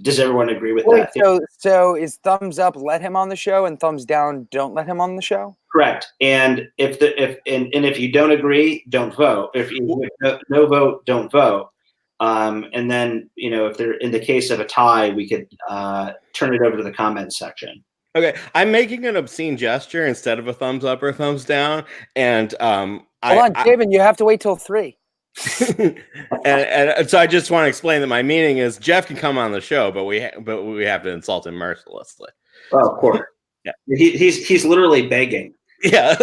Does everyone agree with that? So is thumbs up let him on the show, and thumbs down don't let him on the show? Correct. And if you don't agree, don't vote. If you no vote, don't vote. And then if they're in the case of a tie, we could turn it over to the comments section. Okay, I'm making an obscene gesture instead of a thumbs up or a thumbs down, and hold on, David, you have to wait till 3. and so I just want to explain that my meaning is Jeff can come on the show, but we have to insult him mercilessly. Oh, of course. Yeah, he's literally begging. Yeah.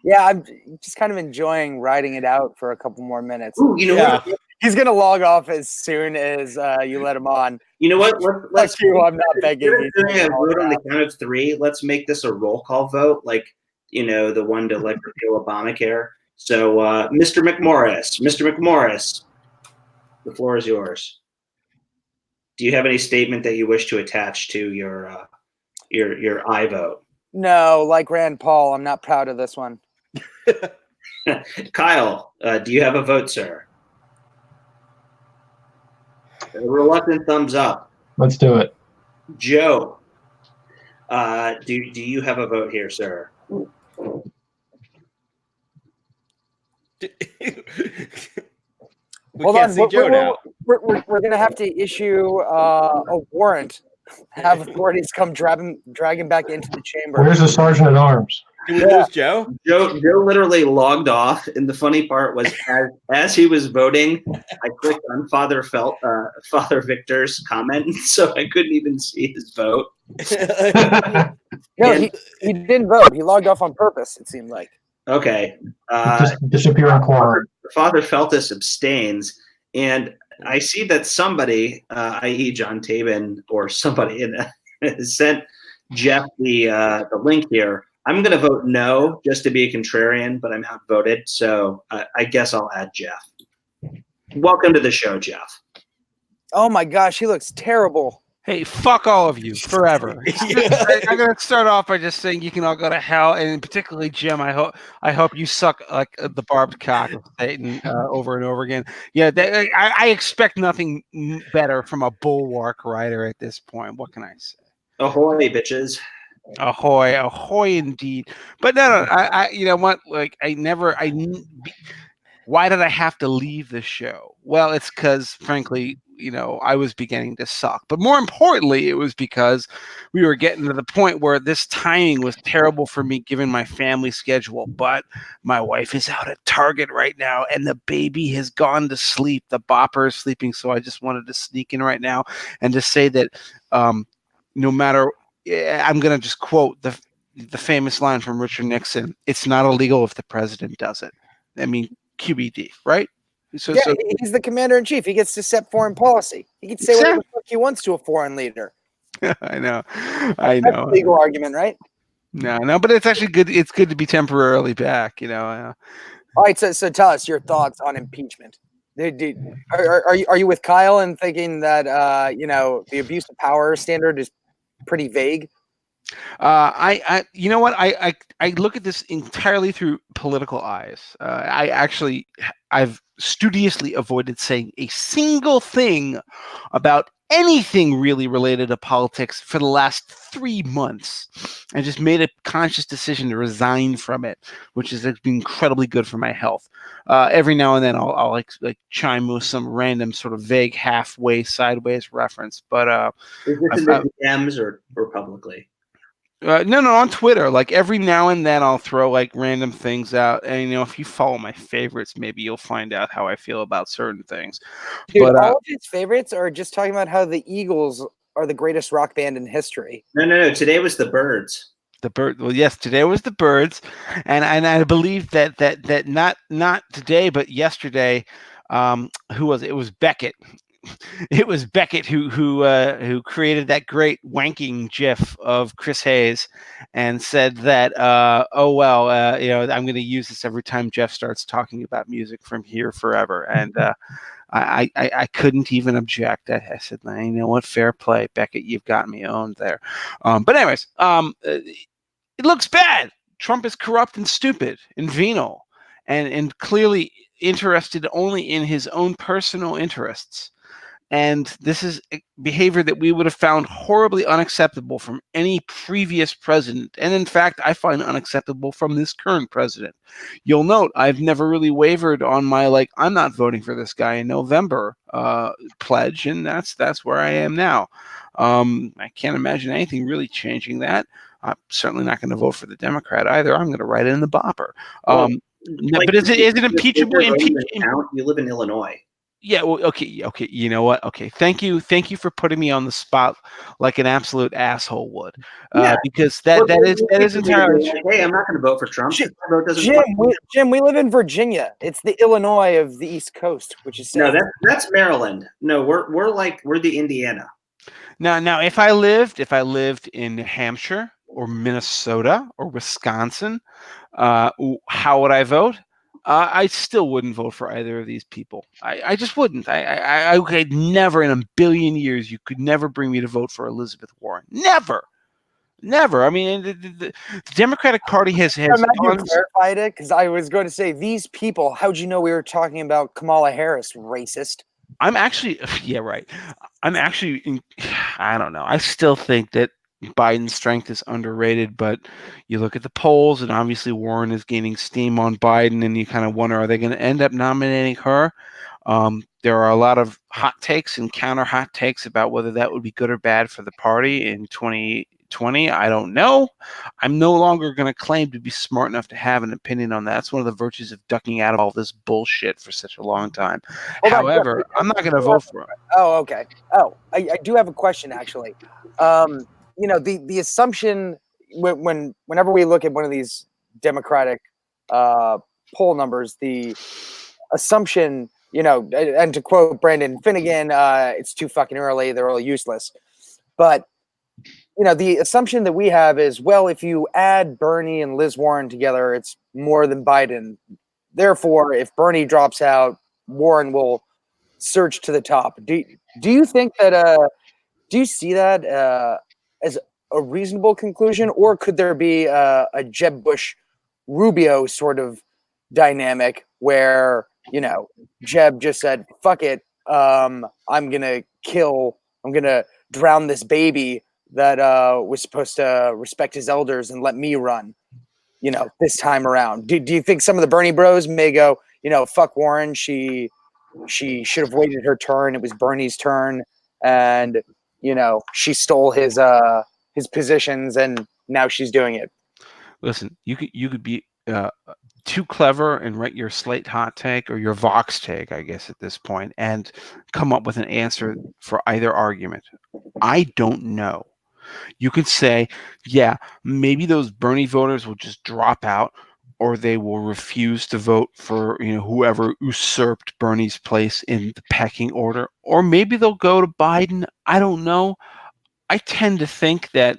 Yeah, I'm just kind of enjoying riding it out for a couple more minutes. Ooh, you know what? He's gonna log off as soon as you let him on. You know what? Let's do. I'm not begging. Doing a vote on the count of 3. Let's make this a roll call vote, like the one to like repeal Obamacare. So, Mr. McMorris, the floor is yours. do you have any statement that you wish to attach to your I vote? No, like Rand Paul, I'm not proud of this one. Kyle, do you have a vote, sir? A reluctant thumbs up. Let's do it. Joe, do you have a vote here, sir? We can't see Joe now. We're going to have to issue a warrant, have authorities come drag him back into the chamber. Where's the sergeant at arms? Did we lose Joe? Joe literally logged off, and the funny part was as he was voting, I clicked on Father Victor's comment, so I couldn't even see his vote. No, he didn't vote. He logged off on purpose, it seemed like. Okay. Just disappear on quorum. Father Feltus abstains, and I see that somebody, i.e. John Tabin or somebody, sent Jeff the link here. I'm going to vote no just to be a contrarian, but I'm outvoted, so I guess I'll add Jeff. Welcome to the show, Jeff. Oh my gosh, he looks terrible. Hey, fuck all of you forever. I'm gonna start off by just saying you can all go to hell, and particularly Jim. I hope you suck like the barbed cock of Satan over and over again. Yeah, I expect nothing better from a bulwark writer at this point. What can I say? Ahoy, bitches! Ahoy, ahoy, indeed. But no, I you know what? Like why did I have to leave the show? Well, it's because, frankly, I was beginning to suck. But more importantly, it was because we were getting to the point where this timing was terrible for me given my family schedule. But my wife is out at Target right now, and the baby has gone to sleep. The bopper is sleeping, so I just wanted to sneak in right now and to say that no matter – I'm going to just quote the famous line from Richard Nixon, it's not illegal if the president does it. I mean – QBD, right? So he's the commander-in-chief. He gets to set foreign policy. He can say whatever the fuck he wants to a foreign leader. I know. That's a legal argument, right? No, but it's actually good. It's good to be temporarily back, All right, so tell us your thoughts on impeachment. Are you with Kyle and thinking that the abuse of power standard is pretty vague? You know what? I look at this entirely through political eyes. I've studiously avoided saying a single thing about anything really related to politics for the last 3 months. I just made a conscious decision to resign from it, which has been incredibly good for my health. Every now and then I'll like chime with some random sort of vague halfway sideways reference. But is this in the DMs or publicly? No, on Twitter. Like every now and then I'll throw like random things out. And, if you follow my favorites, maybe you'll find out how I feel about certain things. Dude, but all of his favorites are just talking about how the Eagles are the greatest rock band in history. No. Today was the Birds. Well, yes, today was the Birds. And I believe that not today, but yesterday, who was it? It was Beckett. It was Beckett who created that great wanking GIF of Chris Hayes and said that, I'm going to use this every time Jeff starts talking about music from here forever. And I couldn't even object. I said, you know what? Fair play, Beckett. You've got me owned there. But anyways, it looks bad. Trump is corrupt and stupid and venal and clearly interested only in his own personal interests. And this is a behavior that we would have found horribly unacceptable from any previous president. And in fact, I find unacceptable from this current president. You'll note I've never really wavered on my, I'm not voting for this guy in November pledge. And that's where I am now. I can't imagine anything really changing that. I'm certainly not going to vote for the Democrat either. I'm going to write it in the bopper. But is it impeachable? You live in Illinois. Yeah, well, okay. You know what? Okay, thank you for putting me on the spot like an absolute asshole would, because that is entirely true. Hey, I'm not going to vote for Trump. Jim, we live in Virginia. It's the Illinois of the East Coast, which is no, that's Maryland. No, we're the Indiana. Now, if I lived in New Hampshire or Minnesota or Wisconsin, how would I vote? I still wouldn't vote for either of these people. I just wouldn't. I okay, never in a billion years you could never bring me to vote for Elizabeth Warren. Never. I mean, the Democratic Party has I'm glad you clarified it, because I was going to say, these people, how'd you know we were talking about Kamala Harris, racist? I'm actually, yeah, right. I'm actually, I don't know. I still think that Biden's strength is underrated, but you look at the polls, and obviously Warren is gaining steam on Biden, and you kind of wonder, are they going to end up nominating her? There are a lot of hot takes and counter hot takes about whether that would be good or bad for the party in 2020. I don't know. I'm no longer going to claim to be smart enough to have an opinion on that. That's one of the virtues of ducking out of all this bullshit for such a long time. However, I'm not going to vote for him. Oh, okay. Oh, I do have a question, actually. You know, the assumption whenever we look at one of these Democratic poll numbers, the assumption, you know, and to quote Brandon Finnegan, it's too fucking early, they're all useless. But, you know, the assumption that we have is, well, if you add Bernie and Liz Warren together, it's more than Biden. Therefore, if Bernie drops out, Warren will surge to the top. Do you think that, do you see that as a reasonable conclusion, or could there be a Jeb Bush Rubio sort of dynamic where, you know, Jeb just said, fuck it, I'm gonna drown this baby that was supposed to respect his elders and let me run, you know, this time around? Do you think some of the Bernie bros may go, you know, fuck Warren, she should have waited her turn, it was Bernie's turn, and, you know, she stole his positions, and now she's doing it? Listen, you could be too clever and write your Slate hot take or your Vox take, I guess, at this point, and come up with an answer for either argument. I don't know. You could say, yeah, maybe those Bernie voters will just drop out, or they will refuse to vote for, you know, whoever usurped Bernie's place in the pecking order, or maybe they'll go to Biden. I don't know. I tend to think that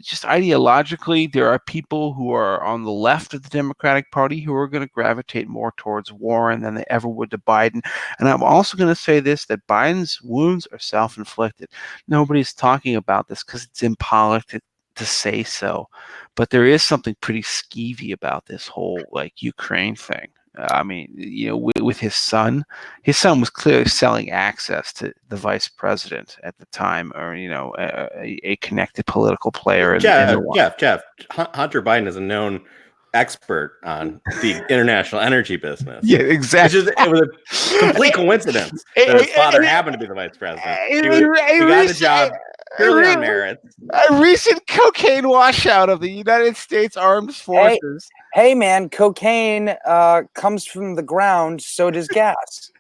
just ideologically, there are people who are on the left of the Democratic Party who are going to gravitate more towards Warren than they ever would to Biden. And I'm also going to say this, that Biden's wounds are self-inflicted. Nobody's talking about this because it's impolitic to say so. But there is something pretty skeevy about this whole, like, Ukraine thing. I mean, you know, with his son was clearly selling access to the vice president at the time, or, you know, a connected political player. Jeff, Hunter Biden is a known expert on the international energy business. Yeah, exactly. It was a complete coincidence that his father happened to be the vice president. He got the job purely on merit. A recent cocaine washout of the United States Armed Forces. Hey man, cocaine comes from the ground, so does gas.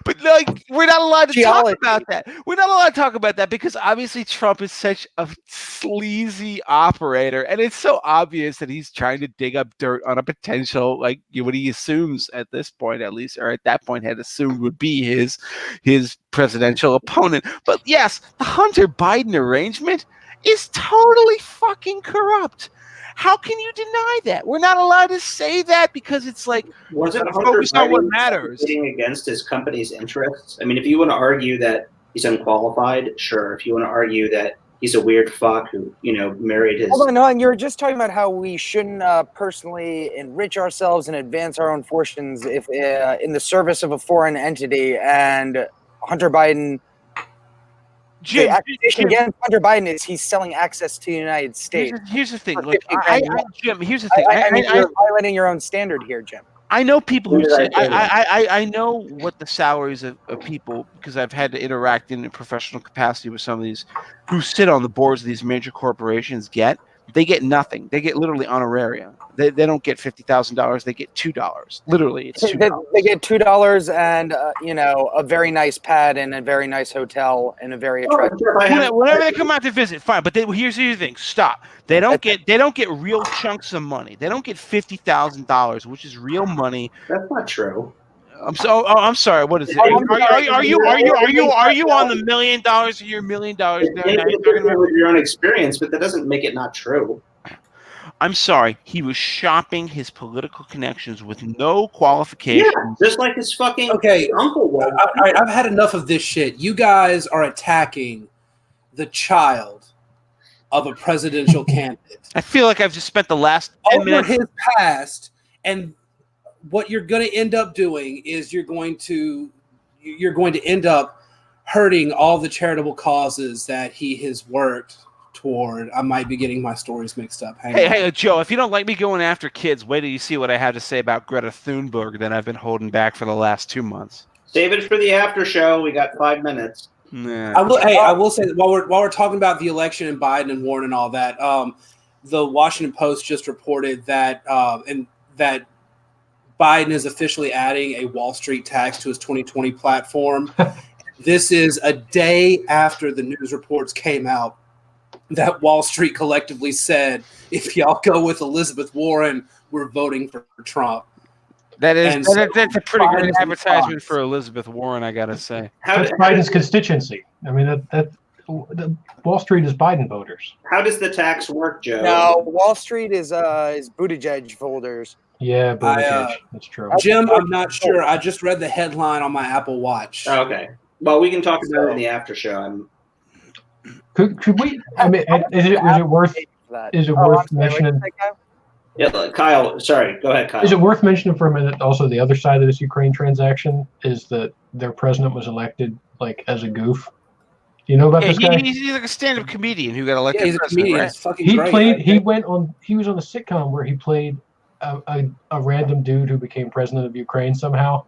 But like, we're not allowed to talk about that. We're not allowed to talk about that because obviously Trump is such a sleazy operator, and it's so obvious that he's trying to dig up dirt on a potential, like, what he assumes at this point, at least, or at that point had assumed would be his presidential opponent. But yes, the Hunter Biden arrangement is totally fucking corrupt. How can you deny that? We're not allowed to say that because it's like, wasn't focus on what matters. Against his company's interests? I mean, if you want to argue that he's unqualified, sure. If you want to argue that he's a weird fuck who, you know, married his... Hold on, no, and you're just talking about how we shouldn't personally enrich ourselves and advance our own fortunes if in the service of a foreign entity, and Hunter Biden... Jim, the accusation against Hunter Biden is he's selling access to the United States. Here's the thing. Look, Jim, here's the thing. You're violating your own standard here, Jim. I know people who say, I know what the salaries of people, because I've had to interact in a professional capacity with some of these who sit on the boards of these major corporations get. They get nothing. They get literally honoraria. They don't get $50,000. They get $2. Literally, it's $2. They get $2 and you know, a very nice pad and a very nice hotel and a very attractive. Whenever they come out to visit, fine. But here's the thing: stop. They don't get real chunks of money. They don't get $50,000, which is real money. That's not true. I'm sorry. What is it? Are you on the $1 million a year, $1 million? You're talking about your own experience, but that doesn't make it not true. I'm sorry, he was shopping his political connections with no qualifications. Yeah, just like his fucking uncle was. I've had enough of this shit. You guys are attacking the child of a presidential candidate. I feel like I've just spent the last 10 minutes over his past, and what you're going to end up doing is you're going to end up hurting all the charitable causes that he has worked toward. I might be getting my stories mixed up. Hey, Joe, if you don't like me going after kids, wait till you see what I have to say about Greta Thunberg that I've been holding back for the last 2 months. Save it for the after show. We got 5 minutes. Nah. I will say that while we're talking about the election and Biden and Warren and all that, the Washington Post just reported that that Biden is officially adding a Wall Street tax to his 2020 platform. This is a day after the news reports came out that Wall Street collectively said, if y'all go with Elizabeth Warren, we're voting for Trump. That's a pretty good advertisement for Elizabeth Warren, I gotta say. That's Biden's constituency. I mean, that Wall Street is Biden voters. How does the tax work, Joe? No, Wall Street is Buttigieg voters. Yeah, Buttigieg. That's true. Jim, I'm not sure. I just read the headline on my Apple Watch. Oh, okay. Well, we can talk about it in the after show. Could we? I mean, is it worth mentioning? Yeah, Kyle. Sorry, go ahead, Kyle. Is it worth mentioning for a minute? Also, the other side of this Ukraine transaction is that their president was elected like as a goof. Do you know about this guy? He's like a stand-up comedian who got elected. Yeah, he's a comedian. Right? It's fucking great. He was on a sitcom where he played a random dude who became president of Ukraine somehow,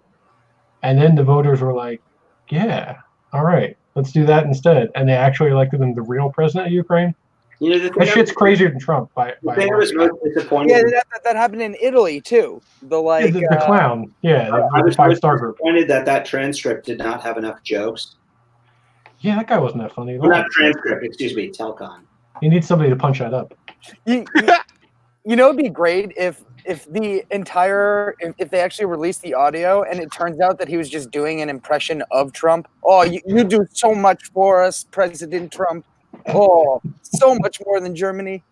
and then the voters were like, "Yeah, all right, let's do that instead," and they actually elected him the real president of Ukraine. You know, that shit's crazier than Trump. I was most disappointed. Yeah, that happened in Italy too. The clown. Yeah, I was 5-star group. Disappointed that transcript did not have enough jokes. Yeah, that guy wasn't that funny. Well, not transcript, excuse me, Telcon. You need somebody to punch that up. You know, it'd be great if they actually released the audio and it turns out that he was just doing an impression of Trump. Oh, you do so much for us, President Trump. Oh, so much more than Germany.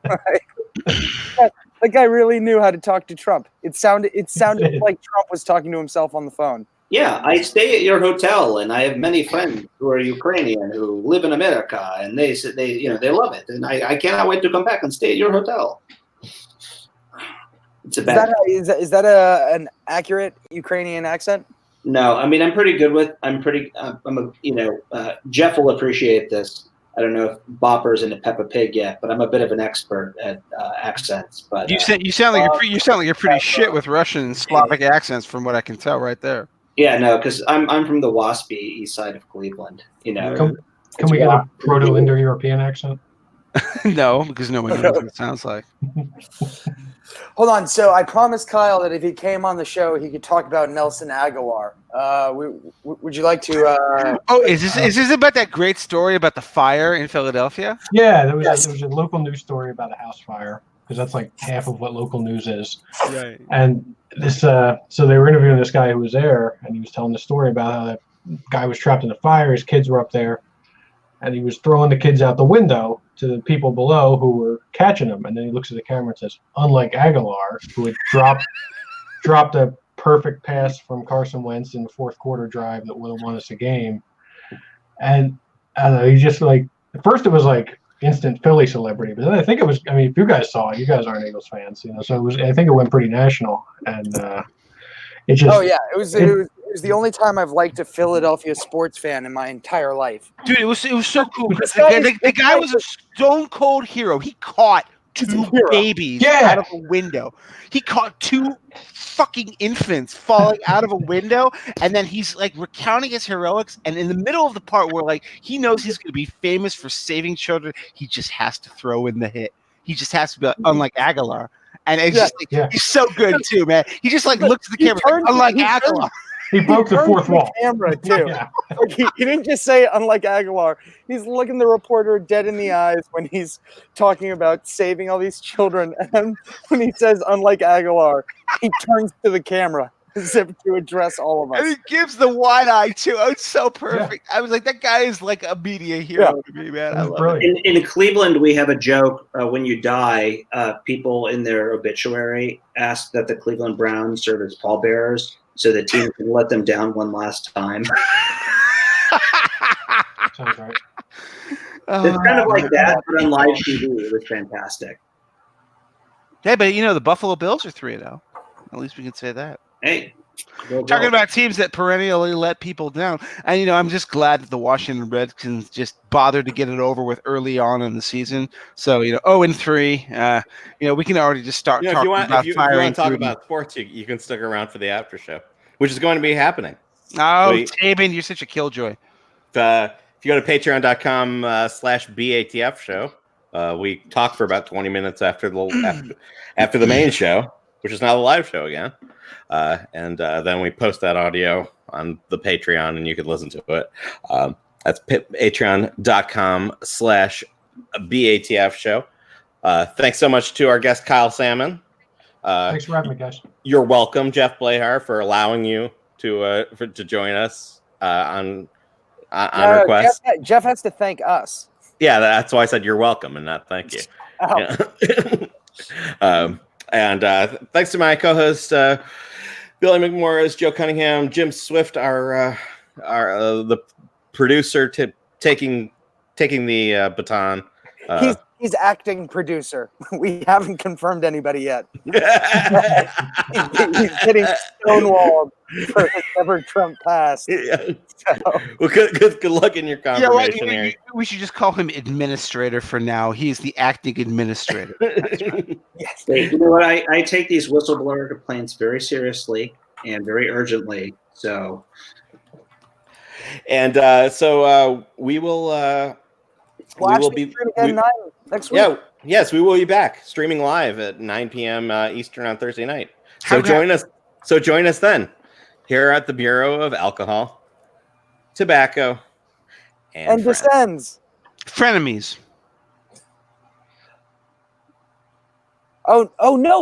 That guy really knew how to talk to Trump. It sounded like Trump was talking to himself on the phone. Yeah, I stay at your hotel, and I have many friends who are Ukrainian who live in America, and they said they love it, and I cannot wait to come back and stay at your hotel. It's a bad. Is that an accurate Ukrainian accent? No, I mean I'm pretty good with. Jeff will appreciate this. I don't know if Bopper's into Peppa Pig yet, but I'm a bit of an expert at accents. But you sound like you're pretty shit with Russian and Slavic accents, from what I can tell right there. Yeah, no, because I'm from the waspy east side of Cleveland. You know, can we get a Proto-Indo-European accent? No, because no one knows what it sounds like. Hold on. So I promised Kyle that if he came on the show, he could talk about Nelson Aguilar. Would you like to? Is this about that great story about the fire in Philadelphia? Yeah, there was a local news story about a house fire, because that's like half of what local news is. Right. And this, so they were interviewing this guy who was there, and he was telling the story about how that guy was trapped in a fire. His kids were up there, and he was throwing the kids out the window to the people below who were catching him. And then he looks at the camera and says, unlike Aguilar, who had dropped a perfect pass from Carson Wentz in the fourth quarter drive that would have won us a game. And I don't know, he just like, at first it was like instant Philly celebrity, but then I think it was, I mean, if you guys saw it, you guys aren't Eagles fans, so it was, I think it went pretty national. And it just. Oh, yeah, it was the only time I've liked a Philadelphia sports fan in my entire life. Dude, it was so cool. The guy was a stone cold hero. He caught two babies out of a window. He caught two fucking infants falling out of a window, and then he's like recounting his heroics. And in the middle of the part where like he knows he's going to be famous for saving children, he just has to throw in the hit. He just has to be like, unlike Aguilar. And it's just like, he's so good too, man. He just like looks at the camera, unlike Aguilar. He broke the fourth wall. Camera too. Yeah. He didn't just say unlike Aguilar. He's looking the reporter dead in the eyes when he's talking about saving all these children. And when he says unlike Aguilar, he turns to the camera as if to address all of And us. he gives the wide eye too. Oh, it's so perfect. I was like, that guy is like a media hero to me, man. I love brilliant. In Cleveland, we have a joke: when you die, people in their obituary ask that the Cleveland Browns serve as pallbearers, so the team can let them down one last time. Sounds right. It's kind of like that, but on live TV. It was fantastic. Yeah, but you know, the Buffalo Bills are 3-0. At least we can say that. Hey, Talking about teams that perennially let people down. And, you know, I'm just glad that the Washington Redskins just bothered to get it over with early on in the season. So, you know, 0-3, you know, we can already just start talking about if you firing want to talk Gruden. about sports, you can stick around for the after show, which is going to be happening. Oh, Tabin, you're such a killjoy. If you go to patreon.com/BATF show, we talk for about 20 minutes after the main show, which is now the live show again. And then we post that audio on the Patreon and you can listen to it. That's patreon.com/BATF show. Thanks so much to our guest, Kyle Sammin. Thanks for having me, guys. You're welcome, Jeff Blahar, for allowing you to join us on request. Jeff has to thank us. Yeah, that's why I said you're welcome and not thank you. Oh. Yeah. And thanks to my co-host Billy McMorris, Joe Cunningham, Jim Swift, our the producer, taking the baton. He's acting producer. We haven't confirmed anybody yet. He's getting stonewalled for whatever Trump passed. Yeah. So. Well, good luck in your confirmation here. We should just call him administrator for now. He's the acting administrator. Yes. Hey, you know what? I take these whistleblower complaints very seriously and very urgently. So, and we will be next week. Yeah, yes, we will be back streaming live at 9 p.m. Eastern on Thursday night. So join us then here at the Bureau of Alcohol, Tobacco, and Descends. Frenemies. Oh no!